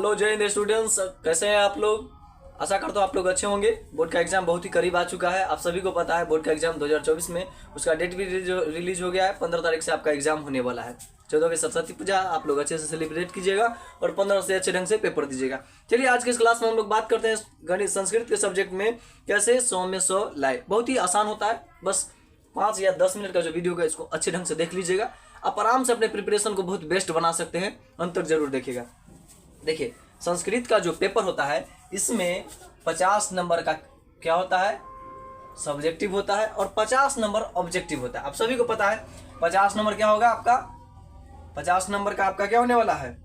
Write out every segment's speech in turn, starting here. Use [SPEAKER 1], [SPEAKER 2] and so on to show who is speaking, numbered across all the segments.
[SPEAKER 1] Hello जय Hind students, कैसे हैं आप लोग। आशा करता हूँ आप लोग अच्छे होंगे। बोर्ड का एग्जाम बहुत ही करीब आ चुका है। आप सभी को पता है बोर्ड का एग्जाम 2024 में उसका डेट भी रिलीज हो गया है। 15 तारीख से आपका एग्जाम होने वाला है। 14 की सरस्वती पूजा आप लोग अच्छे से सेलिब्रेट कीजिएगा और 15 से अच्छे ढंग से पेपर दीजिएगा। चलिए आज के इस क्लास में हम लोग बात करते हैं गणित संस्कृत के सब्जेक्ट में कैसे 100 में 100 लाए। बहुत ही आसान होता है, बस 5 या 10 मिनट का जो वीडियो है इसको अच्छे ढंग से देख लीजिएगा। आप आराम से अपने प्रिपरेशन को बहुत बेस्ट बना सकते हैं। अंत तक जरूर देखिएगा। देखिए संस्कृत का जो पेपर होता है इसमें 50 नंबर का क्या होता है, सब्जेक्टिव होता है और 50 नंबर ऑब्जेक्टिव होता है। आप सभी को पता है 50 नंबर क्या होगा आपका, 50 नंबर का आपका क्या होने वाला है,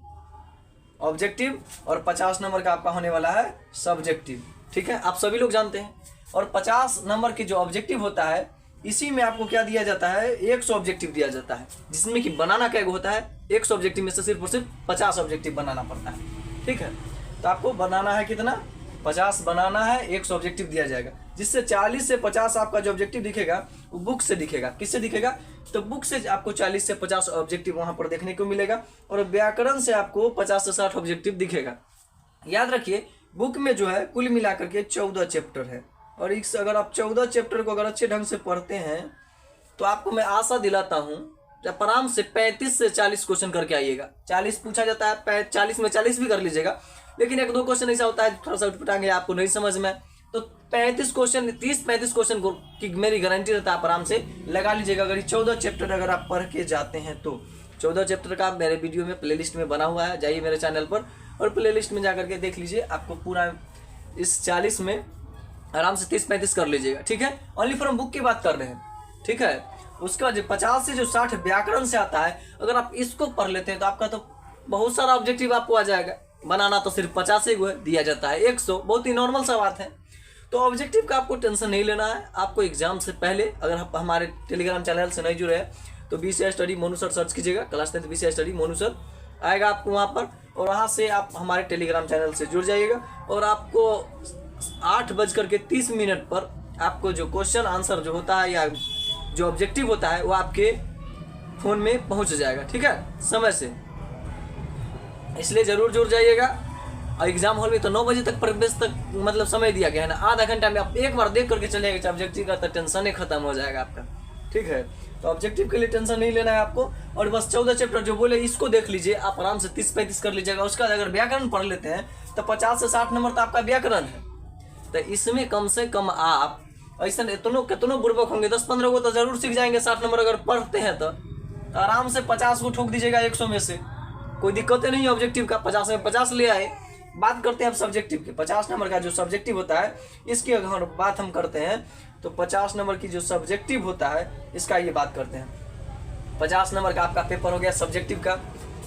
[SPEAKER 1] ऑब्जेक्टिव, और 50 नंबर का आपका होने वाला है सब्जेक्टिव। ठीक है, आप सभी लोग जानते हैं। और 50 नंबर की जो ऑब्जेक्टिव होता है इसी में आपको क्या दिया जाता है, 100 ऑब्जेक्टिव दिया जाता है, जिसमें कि बनाना क्या होता है, 100 ऑब्जेक्टिव में से सिर्फ और सिर्फ 50 ऑब्जेक्टिव बनाना पड़ता है। ठीक है, तो आपको बनाना है कितना, 50 बनाना है, 100 ऑब्जेक्टिव दिया जाएगा, जिससे 40 से 50 आपका जो ऑब्जेक्टिव दिखेगा वो बुक से दिखेगा। किससे दिखेगा, तो बुक से आपको 40 से 50 ऑब्जेक्टिव वहां पर देखने को मिलेगा और व्याकरण से आपको 50 से 60 ऑब्जेक्टिव दिखेगा। याद रखिए बुक में जो है कुल मिलाकर के 14 चैप्टर है और इस अगर आप 14 चैप्टर को अगर अच्छे ढंग से पढ़ते हैं तो आपको मैं आशा दिलाता हूं जब आराम से 35 से 40 क्वेश्चन करके आइएगा। 40 पूछा जाता है, 40 में 40 भी कर लीजिएगा, लेकिन एक दो क्वेश्चन ऐसा होता है थोड़ा सा उठपटांगे आपको नहीं समझ में, तो 35 क्वेश्चन 30-35 क्वेश्चन की मेरी गारंटी रहता है आप आराम से लगा लीजिएगा। अगर 14 चैप्टर अगर आप पढ़ के जाते हैं तो 14 चैप्टर का मेरे वीडियो में प्लेलिस्ट में बना हुआ है, जाइए मेरे चैनल पर और प्लेलिस्ट में जाकर के देख लीजिए। आपको पूरा इस 40 में आराम से 30-35 कर लीजिएगा। ठीक है, ओनली फ्रॉम बुक की बात कर रहे हैं। ठीक है, उसके बाद 50 से जो 60 व्याकरण से आता है, अगर आप इसको पढ़ लेते हैं तो आपका तो बहुत सारा ऑब्जेक्टिव आपको आ जाएगा। बनाना तो सिर्फ 50 ही दिया जाता है, 100 बहुत ही नॉर्मल सा बात है। तो ऑब्जेक्टिव का आपको टेंशन नहीं लेना है। आपको एग्जाम से पहले अगर आप हमारे टेलीग्राम चैनल से नहीं जुड़े हैं तो BCI study Monu sir search कीजिएगा, class 10 BCI study Monu sir आएगा आपको वहाँ पर, और वहाँ से आप हमारे टेलीग्राम चैनल से जुड़ जाइएगा और आपको 8:30 पर आपको जो क्वेश्चन आंसर जो होता है या जो ऑब्जेक्टिव होता है वो आपके फोन में पहुंच जाएगा। ठीक है, समय से, इसलिए जरूर जुड़ जाइएगा। और एग्जाम हॉल में तो 9 बजे तक प्रवेश तक मतलब समय दिया गया है ना, आधा घंटा में आप एक बार देख करके चलेगा ऑब्जेक्टिव का तो टेंशन ही खत्म हो जाएगा आपका। ठीक है, तो ऑब्जेक्टिव के लिए टेंशन नहीं लेना है आपको। और बस 14 चैप्टर जो बोले इसको देख लीजिए, आप आराम से 30-35 कर लीजिएगा। उसका अगर व्याकरण पढ़ लेते हैं तो 50 से 60 नंबर तो आपका व्याकरण है। तो इसमें कम से कम आप ऐसा कितनों बुर्बक होंगे, 10-15 को तो जरूर सीख जाएंगे। 60 नंबर अगर पढ़ते हैं तो आराम से 50 को ठोक दीजिएगा 100 में से, कोई दिक्कत नहीं है। ऑब्जेक्टिव का 50 में 50 ले आए। बात करते हैं अब सब्जेक्टिव की। 50 नंबर का जो सब्जेक्टिव होता है इसकी अगर बात हम करते हैं तो 50 नंबर की जो सब्जेक्टिव होता है इसका ये बात करते हैं। 50 नंबर का आपका पेपर हो गया सब्जेक्टिव का,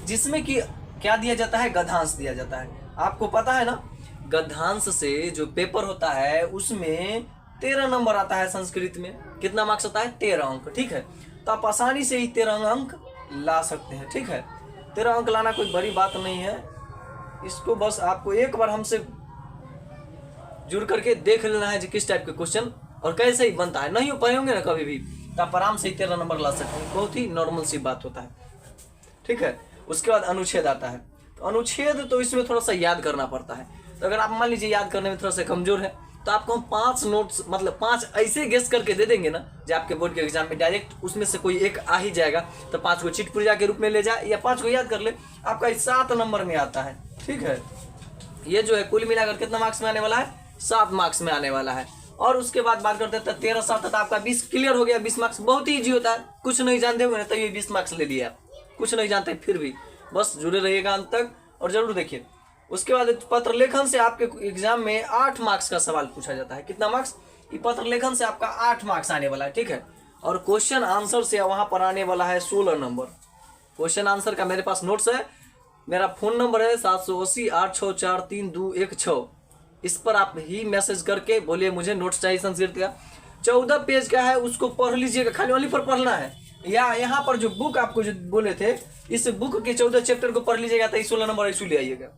[SPEAKER 1] जिसमें कि क्या दिया जाता है, गद्यांश दिया जाता है। आपको पता है ना, गद्यांश से जो पेपर होता है उसमें 13 नंबर आता है। संस्कृत में कितना मार्क्स आता है, 13 अंक। ठीक है, तो आप आसानी से ही 13 अंक ला सकते हैं। ठीक है, 13 अंक लाना कोई बड़ी बात नहीं है। इसको बस आपको एक बार हमसे जुड़ करके देख लेना है कि किस टाइप के क्वेश्चन और कैसे ही बनता है। नहीं हो पाए होंगे ना कभी भी तो आप आराम से 13 नंबर ला सकते हैं। बहुत ही नॉर्मल सी बात होता है। ठीक है, उसके बाद अनुच्छेद आता है। तो अनुच्छेद तो इसमें थोड़ा सा याद करना पड़ता है। तो अगर आप मान लीजिए याद करने में थोड़ा सा कमजोर है तो आपको हम 5 नोट्स मतलब 5 ऐसे गेस करके दे देंगे ना जो आपके बोर्ड के एग्जाम में डायरेक्ट उसमें से कोई एक आ ही जाएगा। तो 5 को चिट पुर्जा के रूप में ले जाए या 5 को याद कर ले, आपका 7 नंबर में आता है। ठीक है, ये जो है कुल मिलाकर कितना मार्क्स में आने वाला है, 7 मार्क्स में आने वाला है। और उसके बाद बात करते हैं तो 13-7 तो आपका 20 क्लियर हो गया। 20 मार्क्स बहुत ही ईजी होता है। कुछ नहीं जानते हुए ना तो ये 20 मार्क्स ले लिया। कुछ नहीं जानते फिर भी बस जुड़े रहिएगा अंत तक और जरूर देखिए। उसके बाद पत्र लेखन से आपके एग्जाम में 8 मार्क्स का सवाल पूछा जाता है। कितना मार्क्स, ये पत्र लेखन से आपका 8 मार्क्स आने वाला है। ठीक है, और क्वेश्चन आंसर से वहां पर आने वाला है 16 नंबर। क्वेश्चन आंसर का मेरे पास नोट्स है। मेरा फोन नंबर है 780-864-3216। इस पर आप ही मैसेज करके बोलिए मुझे नोट्स चाहिए संस्कृत का। 14 पेज का है, उसको पढ़ लीजिएगा, खाली ओनली पर पढ़ना है। या यहाँ पर जो बुक आपको जो बोले थे इस बुक के 14 चैप्टर को पढ़ लीजिएगा तो 16 नंबर इशू ले आइएगा।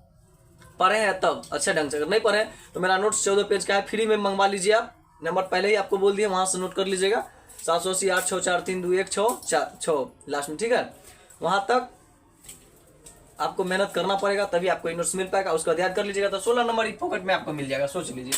[SPEAKER 1] पढ़े हैं तब अच्छे ढंग से, अगर नहीं पढ़े तो मेरा नोट्स 14 पेज का है, फ्री में मंगवा लीजिए आप। नंबर पहले ही आपको बोल दिया, वहां से नोट कर लीजिएगा 780-864-3216 लास्ट में। ठीक है, वहां तक आपको मेहनत करना पड़ेगा, तभी आपको इन नोट्स मिल पाएगा। उसका याद कर लीजिएगा तो 16 नंबर पॉकेट में आपको मिल जाएगा। सोच लीजिए,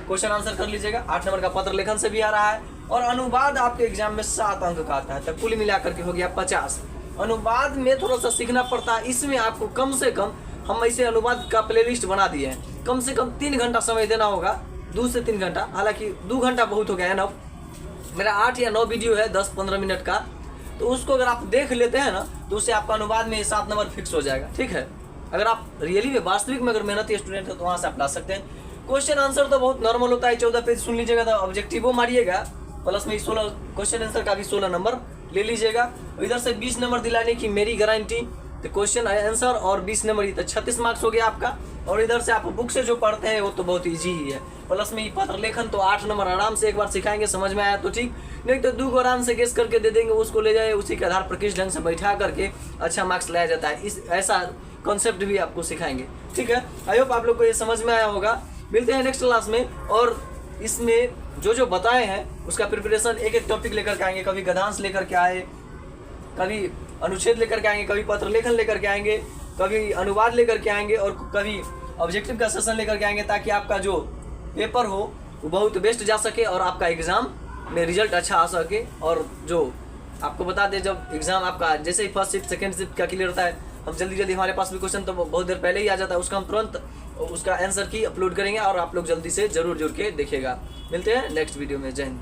[SPEAKER 1] क्वेश्चन आंसर कर लीजिएगा। 8 नंबर का पत्र लेखन से भी आ रहा है, और अनुवाद आपके एग्जाम में 7 अंक का आता है, तब कुल मिलाकर के हो गया 50। अनुवाद में थोड़ा सा सीखना पड़ता है, इसमें आपको कम से कम, हम ऐसे अनुवाद का प्लेलिस्ट बना दिए हैं, कम से कम 3 घंटा समय देना होगा, 2 से 3 घंटा। हालांकि 2 घंटा बहुत हो गया है ना, मेरा 8 या 9 वीडियो है 10-15 मिनट का, तो उसको अगर आप देख लेते हैं ना, तो उससे आपका अनुवाद में 7 नंबर फिक्स हो जाएगा। ठीक है, अगर आप रियली में वास्तविक में अगर मेहनती स्टूडेंट है तो वहाँ से आप ला सकते हैं। क्वेश्चन आंसर तो बहुत नॉर्मल होता है, 14 पेज सुन लीजिएगा, तो ऑब्जेक्टिवो मारिएगा, प्लस में 16 क्वेश्चन आंसर का भी 16 नंबर ले लीजिएगा। इधर से 20 नंबर दिलाने की मेरी गारंटी, तो क्वेश्चन आंसर और 20 नंबर, तो 36 मार्क्स हो गया आपका। और इधर से आप बुक से जो पढ़ते हैं वो तो बहुत ईजी ही है। प्लस में पत्र लेखन तो 8 नंबर आराम से एक बार सिखाएंगे, समझ में आया तो ठीक, नहीं तो 2 को आराम से गेस करके दे देंगे, उसको ले जाए, उसी के आधार पर किस ढंग से बैठा करके अच्छा मार्क्स लाया जाता है, इस ऐसा कॉन्सेप्ट भी आपको सिखाएंगे। ठीक है, आई होप आप लोग को ये समझ में आया होगा। मिलते हैं नेक्स्ट क्लास में, और इसमें जो जो बताए हैं उसका प्रिपरेशन एक एक टॉपिक लेकर के आएंगे। कभी गद्यांश लेकर के आए, कभी अनुच्छेद लेकर के आएंगे, कभी पत्र लेखन लेकर के आएंगे, कभी अनुवाद लेकर के आएंगे, और कभी ऑब्जेक्टिव का सेशन लेकर के आएंगे, ताकि आपका जो पेपर हो वो बहुत बेस्ट जा सके और आपका एग्ज़ाम में रिजल्ट अच्छा आ सके। और जो आपको बता दें, जब एग्ज़ाम आपका जैसे ही फर्स्ट शिफ्ट सेकेंड शिफ्ट का क्लियर होता है, हम जल्दी हमारे पास भी क्वेश्चन तो बहुत देर पहले ही आ जाता है, उसका हम तुरंत उसका आंसर की अपलोड करेंगे, और आप लोग जल्दी से जरूर जुड़ के देखिएगा। मिलते हैं नेक्स्ट वीडियो में। जय हिंद।